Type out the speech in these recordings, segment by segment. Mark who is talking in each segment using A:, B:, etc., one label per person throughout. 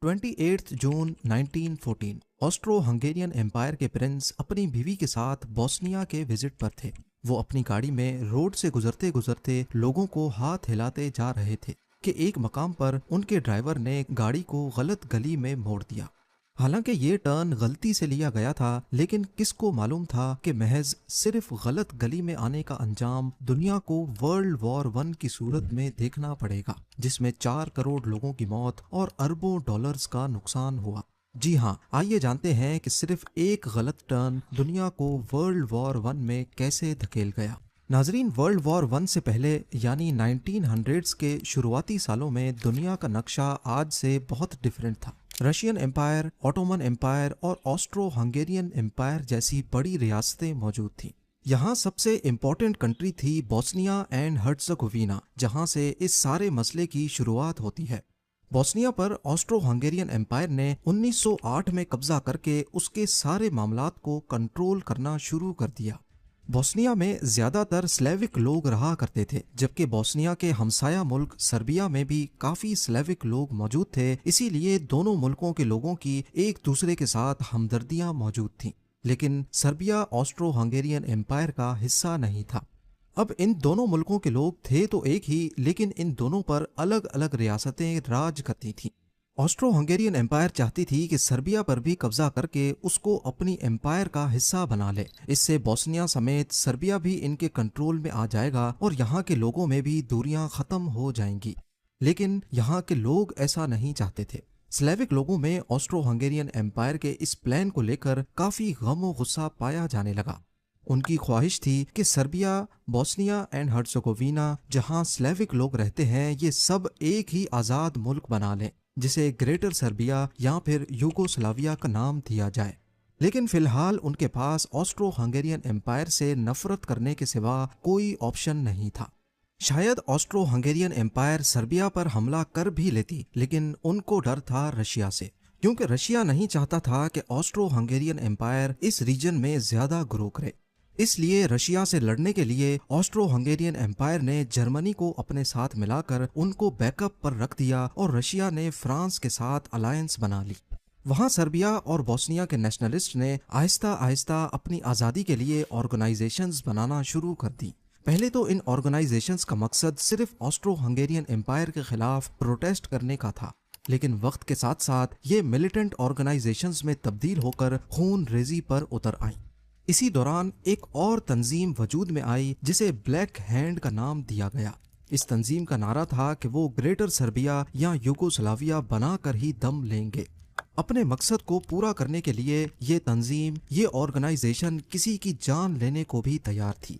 A: 28 जून 1914 Austro Hungarian empire के Prince अपनी बीवी के साथ बोस्निया के विजिट पर थे। वो अपनी गाड़ी में रोड से गुजरते गुजरते लोगों को हाथ हिलाते जा रहे थे कि एक मकाम पर उनके ड्राइवर ने गाड़ी को गलत गली में मोड़ दिया। हालांकि ये टर्न गलती से लिया गया था, लेकिन किसको मालूम था कि महज सिर्फ गलत गली में आने का अंजाम दुनिया को वर्ल्ड वॉर 1 की सूरत में देखना पड़ेगा, जिसमें 4 करोड़ लोगों की मौत और अरबों डॉलर्स का नुकसान हुआ। जी हाँ, आइए जानते हैं कि सिर्फ एक गलत टर्न दुनिया को वर्ल्ड वॉर 1 में कैसे धकेल गया। नाजरीन, वर्ल्ड वॉर 1 से पहले यानी 1900s के शुरुआती सालों में दुनिया का नक्शा आज से बहुत डिफरेंट था। रशियन एम्पायर, ऑटोमन एम्पायर और ऑस्ट्रो हंगेरियन एम्पायर जैसी बड़ी रियासतें मौजूद थीं। यहाँ सबसे इम्पोर्टेंट कंट्री थी बोस्निया एंड हर्ट्ज़गोविना, जहाँ से इस सारे मसले की शुरुआत होती है। बोस्निया पर ऑस्ट्रो हंगेरियन एम्पायर ने 1908 में कब्जा करके उसके सारे मामलात को कंट्रोल करना शुरू कर दिया। बोस्निया में ज्यादातर स्लेविक लोग रहा करते थे, जबकि बोस्निया के हमसाया मुल्क सर्बिया में भी काफी स्लेविक लोग मौजूद थे। इसीलिए दोनों मुल्कों के लोगों की एक दूसरे के साथ हमदर्दियां मौजूद थीं। लेकिन सर्बिया ऑस्ट्रो हंगेरियन एम्पायर का हिस्सा नहीं था। अब इन दोनों मुल्कों के लोग थे तो एक ही, लेकिन इन दोनों पर अलग अलग रियासतें राज करती थीं। ऑस्ट्रो हंगेरियन एम्पायर चाहती थी कि सर्बिया पर भी कब्जा करके उसको अपनी एम्पायर का हिस्सा बना ले। इससे बोस्निया समेत सर्बिया भी इनके कंट्रोल में आ जाएगा और यहाँ के लोगों में भी दूरियां खत्म हो जाएंगी। लेकिन यहाँ के लोग ऐसा नहीं चाहते थे। स्लेविक लोगों में ऑस्ट्रो हंगेरियन एम्पायर के इस प्लान को लेकर काफी गम और गुस्सा पाया जाने लगा। उनकी ख्वाहिश थी कि सर्बिया, बोस्निया एंड हर्ट्ज़गोविना, जहाँ स्लेविक लोग रहते हैं, ये सब एक ही आज़ाद मुल्क बना लें, जिसे ग्रेटर सर्बिया या फिर यूगोस्लाविया का नाम दिया जाए। लेकिन फिलहाल उनके पास ऑस्ट्रो हंगेरियन एम्पायर से नफरत करने के सिवा कोई ऑप्शन नहीं था। शायद ऑस्ट्रो हंगेरियन एम्पायर सर्बिया पर हमला कर भी लेती, लेकिन उनको डर था रशिया से, क्योंकि रशिया नहीं चाहता था कि ऑस्ट्रो हंगेरियन एम्पायर इस रीजन में ज्यादा ग्रो करे। इसलिए रशिया से लड़ने के लिए ऑस्ट्रो हंगेरियन एम्पायर ने जर्मनी को अपने साथ मिलाकर उनको बैकअप पर रख दिया और रशिया ने फ्रांस के साथ अलायंस बना ली। वहां सर्बिया और बोस्निया के नेशनलिस्ट ने आहिस्ता आहिस्ता अपनी आज़ादी के लिए ऑर्गेनाइजेशंस बनाना शुरू कर दी। पहले तो इन ऑर्गेनाइजेशंस का मकसद सिर्फ ऑस्ट्रो हंगेरियन एम्पायर के खिलाफ प्रोटेस्ट करने का था, लेकिन वक्त के साथ साथ ये मिलिटेंट ऑर्गेनाइजेशंस में तब्दील होकर खून रेजी पर उतर आई। इसी दौरान एक और तंजीम वजूद में आई जिसे ब्लैक हैंड का नाम दिया गया। इस तंजीम का नारा था कि वो ग्रेटर सर्बिया या यूगोस्लाविया बनाकर ही दम लेंगे। अपने मकसद को पूरा करने के लिए ये तंजीम, ये ऑर्गेनाइजेशन किसी की जान लेने को भी तैयार थी।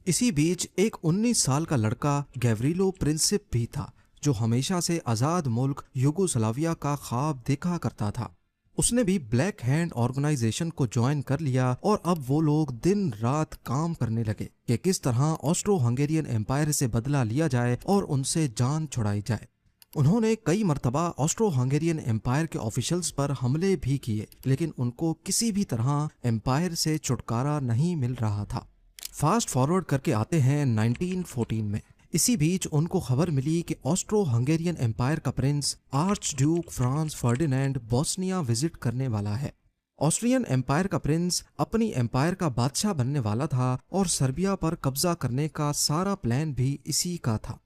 A: इसी बीच एक 19 साल का लड़का गैवरिलो प्रिंसिप भी था, जो हमेशा से आज़ाद मुल्क यूगोस्लाविया का ख्वाब देखा करता था। उसने भी ब्लैक हैंड ऑर्गेनाइजेशन को ज्वाइन कर लिया और अब वो लोग दिन रात काम करने लगे कि किस तरह ऑस्ट्रो हंगेरियन एम्पायर से बदला लिया जाए और उनसे जान छुड़ाई जाए। उन्होंने कई मर्तबा ऑस्ट्रो हंगेरियन एम्पायर के ऑफिशियल्स पर हमले भी किए, लेकिन उनको किसी भी तरह एम्पायर से छुटकारा नहीं मिल रहा था। फास्ट फॉरवर्ड करके आते हैं 1914 में। इसी बीच उनको खबर मिली कि ऑस्ट्रो हंगेरियन एम्पायर का Prince arch Duke Franz Ferdinand Bosnia visit करने वाला है। ऑस्ट्रियन एम्पायर का प्रिंस अपनी एम्पायर का बादशाह बनने वाला था और सर्बिया पर कब्जा करने का सारा प्लान भी इसी का था।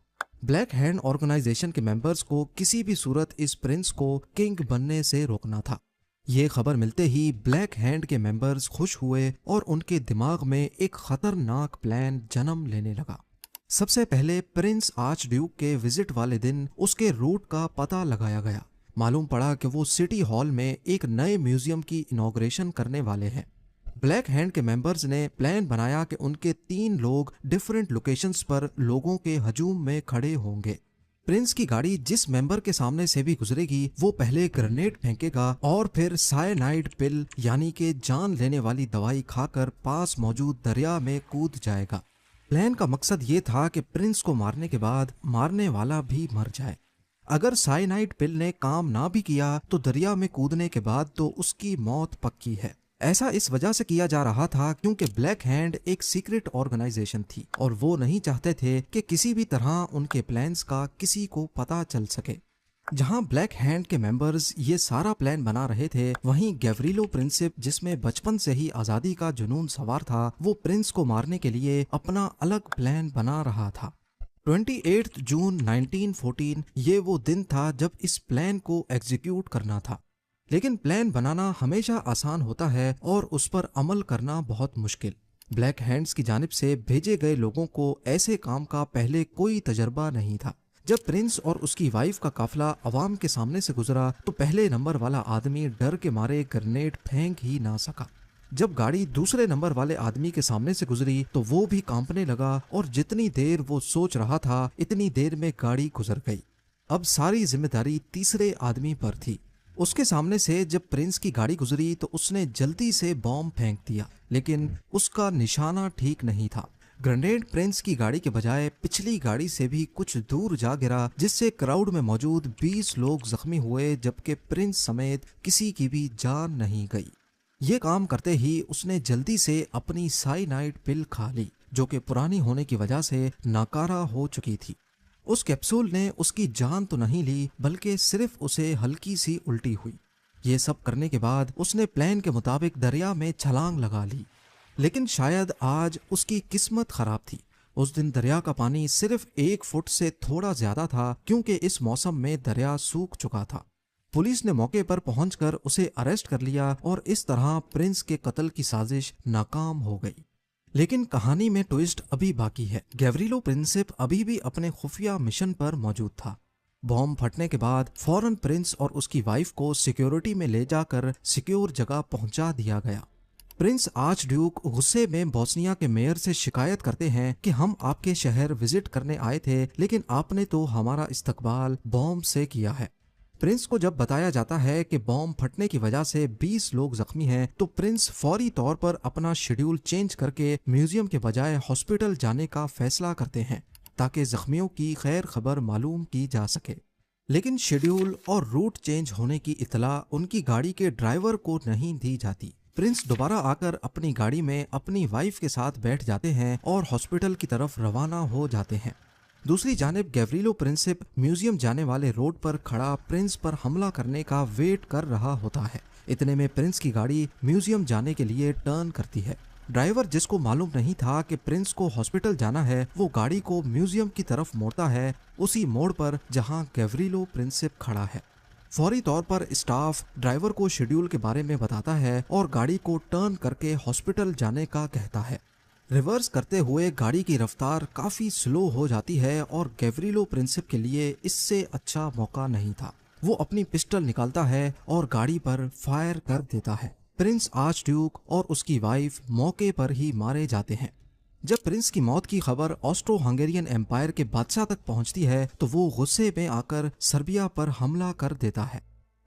A: ब्लैक हैंड ऑर्गेनाइजेशन के मेंबर्स को किसी भी सूरत इस प्रिंस को किंग बनने से रोकना था। ये खबर मिलते ही ब्लैक हैंड के मेंबर्स खुश हुए और उनके दिमाग में एक खतरनाक प्लान जन्म लेने लगा। सबसे पहले प्रिंस आर्च ड्यूक के विजिट वाले दिन उसके रूट का पता लगाया गया। मालूम पड़ा कि वो सिटी हॉल में एक नए म्यूजियम की इनॉग्रेशन करने वाले हैं। ब्लैक हैंड के मेंबर्स ने प्लान बनाया कि उनके 3 लोग डिफरेंट लोकेशंस पर लोगों के हजूम में खड़े होंगे। प्रिंस की गाड़ी जिस मेंबर के सामने से भी गुजरेगी, वो पहले ग्रेनेड फेंकेगा और फिर साइनाइड पिल यानी कि जान लेने वाली दवाई खाकर पास मौजूद दरिया में कूद जाएगा। प्लान का मकसद ये था कि प्रिंस को मारने के बाद मारने वाला भी मर जाए। अगर साइनाइड पिल ने काम ना भी किया तो दरिया में कूदने के बाद तो उसकी मौत पक्की है। ऐसा इस वजह से किया जा रहा था क्योंकि ब्लैक हैंड एक सीक्रेट ऑर्गेनाइजेशन थी और वो नहीं चाहते थे कि किसी भी तरह उनके प्लान्स का किसी को पता चल सके। जहां ब्लैक हैंड के मेंबर्स ये सारा प्लान बना रहे थे, वहीं गैवरिलो प्रिंसिप, जिसमें बचपन से ही आजादी का जुनून सवार था, वो प्रिंस को मारने के लिए अपना अलग प्लान बना रहा था। 28 जून 1914 ये वो दिन था जब इस प्लान को एग्जीक्यूट करना था। लेकिन प्लान बनाना हमेशा आसान होता है और उस पर अमल करना बहुत मुश्किल। ब्लैक हैंड्स की जानिब से भेजे गए लोगों को ऐसे काम का पहले कोई तजर्बा नहीं था। जब प्रिंस और उसकी वाइफ का काफिला अवाम के सामने से गुजरा तो पहले नंबर वाला आदमी डर के मारे ग्रेनेड फेंक ही ना सका। जब गाड़ी दूसरे नंबर वाले आदमी के सामने से गुजरी तो वो भी कांपने लगा और जितनी देर वो सोच रहा था इतनी देर में गाड़ी गुजर गई। अब सारी जिम्मेदारी तीसरे आदमी पर थी। उसके सामने से जब प्रिंस की गाड़ी गुजरी तो उसने जल्दी से बॉम्ब फेंक दिया, लेकिन उसका निशाना ठीक नहीं था। ग्रेनेड प्रिंस की गाड़ी के बजाय पिछली गाड़ी से भी कुछ दूर जा गिरा, जिससे क्राउड में मौजूद 20 लोग जख्मी हुए, जबकि प्रिंस समेत किसी की भी जान नहीं गई। ये काम करते ही उसने जल्दी से अपनी साइनाइड पिल खा ली, जो कि पुरानी होने की वजह से नाकारा हो चुकी थी। उस कैप्सूल ने उसकी जान तो नहीं ली, बल्कि सिर्फ उसे हल्की सी उल्टी हुई। ये सब करने के बाद उसने प्लान के मुताबिक दरिया में छलांग लगा ली। लेकिन शायद आज उसकी किस्मत खराब थी। उस दिन दरिया का पानी सिर्फ 1 फुट से थोड़ा ज्यादा था, क्योंकि इस मौसम में दरिया सूख चुका था। पुलिस ने मौके पर पहुंचकर उसे अरेस्ट कर लिया और इस तरह प्रिंस के कत्ल की साजिश नाकाम हो गई। लेकिन कहानी में ट्विस्ट अभी बाकी है। गैवरिलो प्रिंसिप अभी भी अपने खुफिया मिशन पर मौजूद था। बॉम्ब फटने के बाद फौरन प्रिंस और उसकी वाइफ को सिक्योरिटी में ले जाकर सिक्योर जगह पहुंचा दिया गया। प्रिंस आर्च ड्यूक गुस्से में बोस्निया के मेयर से शिकायत करते हैं कि हम आपके शहर विजिट करने आए थे, लेकिन आपने तो हमारा इस्तकबाल बॉम्ब से किया है। प्रिंस को जब बताया जाता है कि बॉम्ब फटने की वजह से 20 लोग जख्मी हैं, तो प्रिंस फौरी तौर पर अपना शेड्यूल चेंज करके म्यूजियम के बजाय हॉस्पिटल जाने का फैसला करते हैं, ताकि जख्मियों की खैर खबर मालूम की जा सके। लेकिन शेड्यूल और रूट चेंज होने की इतला उनकी गाड़ी के ड्राइवर को नहीं दी जाती। प्रिंस दोबारा आकर अपनी गाड़ी में अपनी वाइफ के साथ बैठ जाते हैं और हॉस्पिटल की तरफ रवाना हो जाते हैं। दूसरी जानिब गैवरिलो प्रिंसिप म्यूजियम जाने वाले रोड पर खड़ा प्रिंस पर हमला करने का वेट कर रहा होता है। इतने में प्रिंस की गाड़ी म्यूजियम जाने के लिए टर्न करती है। ड्राइवर, जिसको मालूम नहीं था कि प्रिंस को हॉस्पिटल जाना है, वो गाड़ी को म्यूजियम की तरफ मोड़ता है, उसी मोड़ पर जहां गैवरिलो प्रिंसिप खड़ा है। फौरी तौर पर स्टाफ ड्राइवर को शेड्यूल के बारे में बताता है और गाड़ी को टर्न करके हॉस्पिटल जाने का कहता है। रिवर्स करते हुए गाड़ी की रफ्तार काफी स्लो हो जाती है और गैवरिलो प्रिंसिप के लिए इससे अच्छा मौका नहीं था। वो अपनी पिस्टल निकालता है और गाड़ी पर फायर कर देता है। प्रिंस आर्च ड्यूक और उसकी वाइफ मौके पर ही मारे जाते हैं। जब प्रिंस की मौत की खबर ऑस्ट्रो हंगेरियन एम्पायर के बादशाह तक पहुंचती है तो वो गुस्से में आकर सर्बिया पर हमला कर देता है।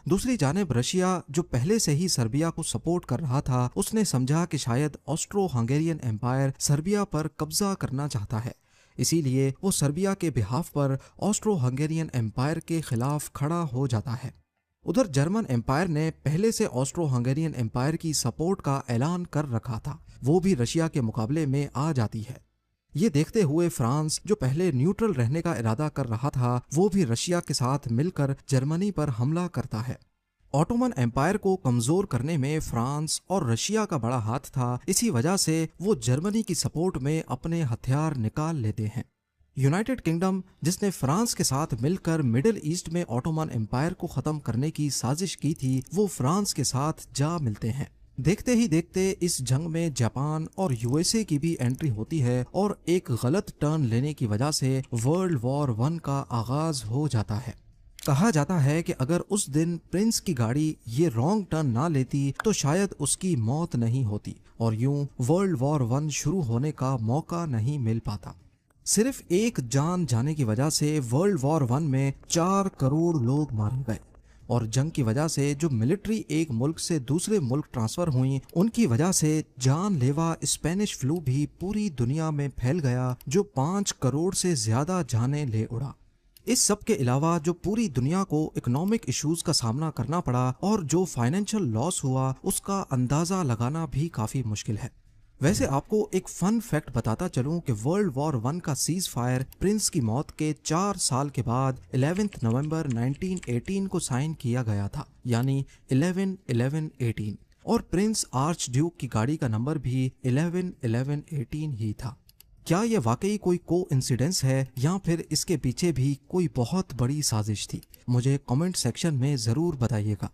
A: दूसरी जानिब रशिया, जो पहले से ही सर्बिया को सपोर्ट कर रहा था, उसने समझा कि शायद ऑस्ट्रो हंगेरियन एम्पायर सर्बिया पर कब्जा करना चाहता है। इसीलिए वो सर्बिया के बिहाफ पर ऑस्ट्रो हंगेरियन एम्पायर के खिलाफ खड़ा हो जाता है। उधर जर्मन एम्पायर ने पहले से ऑस्ट्रो हंगेरियन एम्पायर की सपोर्ट का ऐलान कर रखा था, वो भी रशिया के मुकाबले में आ जाती है। ये देखते हुए फ्रांस, जो पहले न्यूट्रल रहने का इरादा कर रहा था, वो भी रशिया के साथ मिलकर जर्मनी पर हमला करता है। ऑटोमन एम्पायर को कमजोर करने में फ्रांस और रशिया का बड़ा हाथ था। इसी वजह से वो जर्मनी की सपोर्ट में अपने हथियार निकाल लेते हैं। यूनाइटेड किंगडम, जिसने फ्रांस के साथ मिलकर मिडिल ईस्ट में ऑटोमन एम्पायर को खत्म करने की साजिश की थी, वो फ्रांस के साथ जा मिलते हैं। देखते ही देखते इस जंग में जापान और यूएसए की भी एंट्री होती है और एक गलत टर्न लेने की वजह से वर्ल्ड वॉर 1 का आगाज हो जाता है। कहा जाता है कि अगर उस दिन प्रिंस की गाड़ी ये रॉन्ग टर्न ना लेती तो शायद उसकी मौत नहीं होती और यूं वर्ल्ड वॉर 1 शुरू होने का मौका नहीं मिल पाता। सिर्फ एक जान जाने की वजह से वर्ल्ड वॉर 1 में 4 करोड़ लोग मारे गए और जंग की वजह से जो मिलिट्री एक मुल्क से दूसरे मुल्क ट्रांसफर हुई, उनकी वजह से जानलेवा स्पेनिश फ्लू भी पूरी दुनिया में फैल गया, जो 5 करोड़ से ज्यादा जानें ले उड़ा। इस सब के अलावा जो पूरी दुनिया को इकोनॉमिक इश्यूज का सामना करना पड़ा और जो फाइनेंशियल लॉस हुआ, उसका अंदाजा लगाना भी काफी मुश्किल है। वैसे आपको एक फन फैक्ट बताता चलूं कि वर्ल्ड वॉर वन का सीज फायर प्रिंस की मौत के 4 साल के बाद 11 नवंबर 1918 को साइन किया गया था, यानी 11-11-18। और प्रिंस आर्च ड्यूक की गाड़ी का नंबर भी 11-11-18 ही था। क्या यह वाकई कोई को इंसिडेंस है या फिर इसके पीछे भी कोई बहुत बड़ी साजिश थी? मुझे कमेंट सेक्शन में ज़रूर बताइएगा।